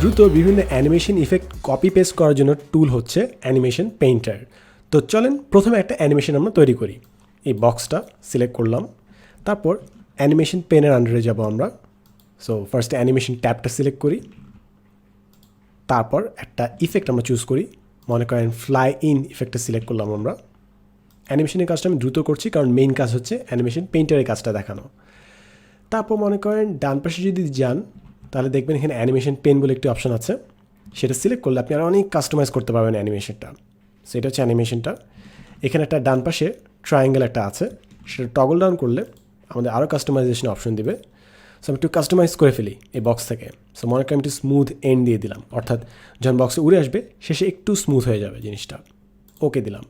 দ্রুত বিভিন্ন animation effect copy paste করার জন্য টুল হচ্ছে অ্যানিমেশন পেইন্টার। তো চলেন প্রথমে একটা অ্যানিমেশন আমরা তৈরি করি। এই বক্সটা সিলেক্ট করলাম, তারপর অ্যানিমেশন পেনের আন্ডারে যাব আমরা। সো ফার্স্টে অ্যানিমেশন ট্যাবটা সিলেক্ট করি, তারপর একটা ইফেক্ট আমরা চুজ করি, মনে করেন ফ্লাই ইন ইফেক্টটা সিলেক্ট করলাম আমরা। অ্যানিমেশনের কাজটা আমি দ্রুত করছি কারণ মেইন কাজ হচ্ছে অ্যানিমেশন পেইন্টারের কাজটা দেখানো। তারপর মনে করেন ডান পাশে যদি যান তাহলে দেখবেন এখানে অ্যানিমেশন পেন বলে একটি অপশন আছে, সেটা সিলেক্ট করলে আপনি আরও অনেক কাস্টমাইজ করতে পারবেন অ্যানিমেশনটা। সেটা হচ্ছে অ্যানিমেশনটা। এখানে একটা ডান পাশে ট্রায়াঙ্গেল একটা আছে, সেটা টগল ডাউন করলে আমাদের আরও কাস্টমাইজেশন অপশন দিবে। সো আমি একটু কাস্টমাইজ করে ফেলি এই বক্স থেকে। সো মনে করেন একটু স্মুথ এন্ড দিয়ে দিলাম, অর্থাৎ যখন বক্সে উড়ে আসবে শেষে একটু স্মুথ হয়ে যাবে জিনিসটা। ওকে দিলাম।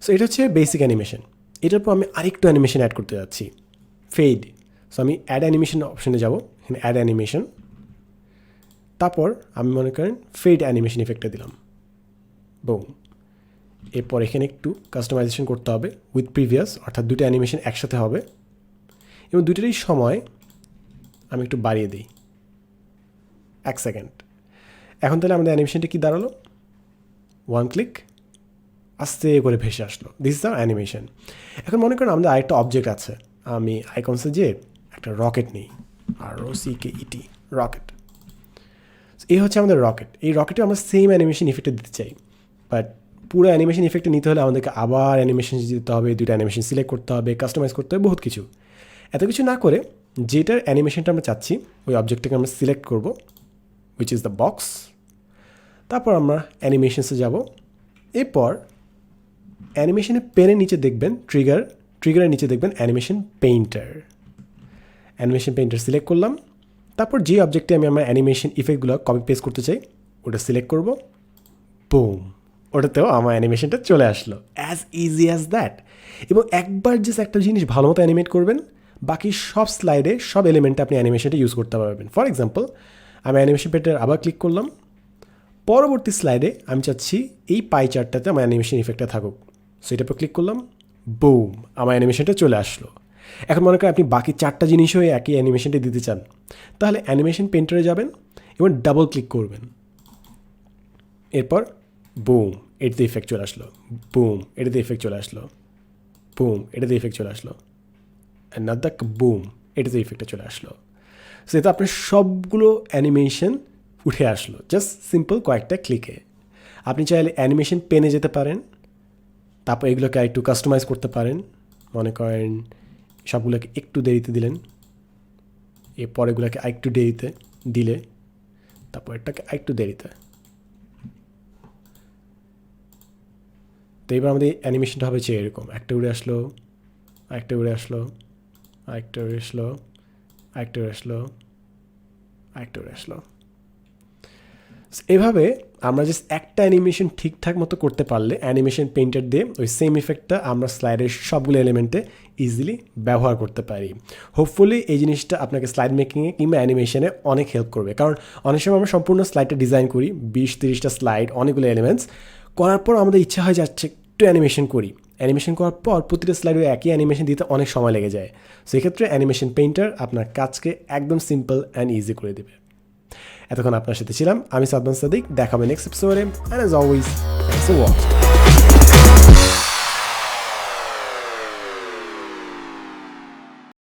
সো এটা হচ্ছে বেসিক অ্যানিমেশন। এটার পর আমি আরেকটু অ্যানিমেশন অ্যাড করতে যাচ্ছি, ফেড। সো আমি অ্যাড অ্যানিমেশন অপশনে যাব, এখানে অ্যাড অ্যানিমেশন, তারপর আমি মনে করেন ফেড অ্যানিমেশন ইফেক্টটা দিলাম, বুম। এরপর এখানে একটু কাস্টমাইজেশন করতে হবে উইথ প্রিভিয়াস, অর্থাৎ দুটো অ্যানিমেশন একসাথে হবে এবং দুটোরই সময় আমি একটু বাড়িয়ে দিই 1 সেকেন্ড। এখন তাহলে আমাদের অ্যানিমেশনটা কী দাঁড়ালো, 1 ক্লিক আস্তে করে ভেসে আসলো। This is the animation. এখন মনে করেন আমাদের আরেকটা অবজেক্ট আছে, আমি আইকনসে যে একটা রকেট নিই, ROCKET, রকেট। এই হচ্ছে আমাদের রকেট। এই রকেটে আমরা সেম অ্যানিমেশন ইফেক্টটা দিতে চাই, বাট পুরো অ্যানিমেশন ইফেক্টটা নিতে হলে আমাদেরকে আবার অ্যানিমেশন দিতে হবে, দুটো অ্যানিমেশন সিলেক্ট করতে হবে, কাস্টমাইজ করতে হবে, বহুত কিছু। এত কিছু না করে যেটার অ্যানিমেশনটা আমরা চাচ্ছি ওই অবজেক্টটাকে আমরা সিলেক্ট করব, উইচ ইজ দ্য বক্স। তারপর আমরা অ্যানিমেশনসে যাব। এরপর অ্যানিমেশনের পেনের নিচে দেখবেন ট্রিগারের নিচে দেখবেন animation painter. Animation painter select করলাম, তারপর যে অবজেক্টে আমি আমার অ্যানিমেশন ইফেক্টগুলো কপি পেস্ট করতে চাই ওটা সিলেক্ট করব, বুম, ওটাতেও আমার অ্যানিমেশনটা চলে আসলো। As easy as that. এবং একবার জাস্ট একটা জিনিস ভালো মতো অ্যানিমেট করবেন, বাকি সব স্লাইডে সব এলিমেন্টে আপনি অ্যানিমেশনটা ইউজ করতে পারবেন। ফর এক্সাম্পল, আমি অ্যানিমেশন পেইন্টার আবার ক্লিক করলাম, পরবর্তী স্লাইডে আমি চাচ্ছি এই পাই চার্টটাতে আমার অ্যানিমেশন ইফেক্টটা থাকুক, সেটার উপর ক্লিক করলাম, বুম, আমার অ্যানিমেশনটা চলে আসলো। এখন মনে করেন আপনি বাকি 4টা জিনিসও একই অ্যানিমেশনটা দিতে চান, তাহলে অ্যানিমেশন পেইন্টারে যাবেন এবং ডাবল ক্লিক করবেন। এরপর বুম, এটাতে ইফেক্ট চলে আসলো, বুম, এটাতে ইফেক্ট চলে আসলো, বুম, এটাতে ইফেক্ট চলে আসলো, অ্যানাদার বুম, এটাতে ইফেক্টটা চলে আসলো। সো এতে আপনার সবগুলো অ্যানিমেশন উঠে আসলো জাস্ট সিম্পল কয়েকটা ক্লিকে। আপনি চাইলে অ্যানিমেশন পেনে যেতে পারেন, তারপর এগুলোকে একটু কাস্টমাইজ করতে পারেন। মনে করেন সবগুলোকে একটু দেরিতে দিলেন, এরপর এগুলোকে আরেকটু দেরিতে দিলে, তারপর এটাকে আরেকটু দেরিতে। তো এবার আমাদের অ্যানিমেশনটা হবে যে এরকম, একটা উড়ে আসলো, আরেকটা উড়ে আসলো, আরেকটা উড়ে আসলো, আরেকটা উড়ে আসলো, আরেকটা উড়ে আসলো। এভাবে আমরা জাস্ট একটা অ্যানিমেশন ঠিকঠাক মতো করতে পারলে অ্যানিমেশন পেইন্টার দিয়ে ওই সেম ইফেক্টটা আমরা স্লাইডের সবগুলো এলিমেন্টে ইজিলি ব্যবহার করতে পারি। হোপফুলি এই জিনিসটা আপনাকে স্লাইড মেকিংয়ে কিংবা অ্যানিমেশনে অনেক হেল্প করবে, কারণ অনেক সময় আমরা সম্পূর্ণ স্লাইডটা ডিজাইন করি, 20-30টা স্লাইড, অনেকগুলো এলিমেন্টস করার পর আমাদের ইচ্ছা হয় যাচ্ছে একটু অ্যানিমেশন করি। অ্যানিমেশন করার পর প্রতিটা স্লাইডে একই অ্যানিমেশন দিতে অনেক সময় লেগে যায়। সেক্ষেত্রে অ্যানিমেশন পেইন্টার আপনার কাজকে একদম সিম্পল অ্যান্ড ইজি করে দেবে। এতক্ষণ আপনার সাথে ছিলাম আমি সাদমান সাদিক। দেখা হবে নেক্সট এপিসোডে, and as always thanks for watching.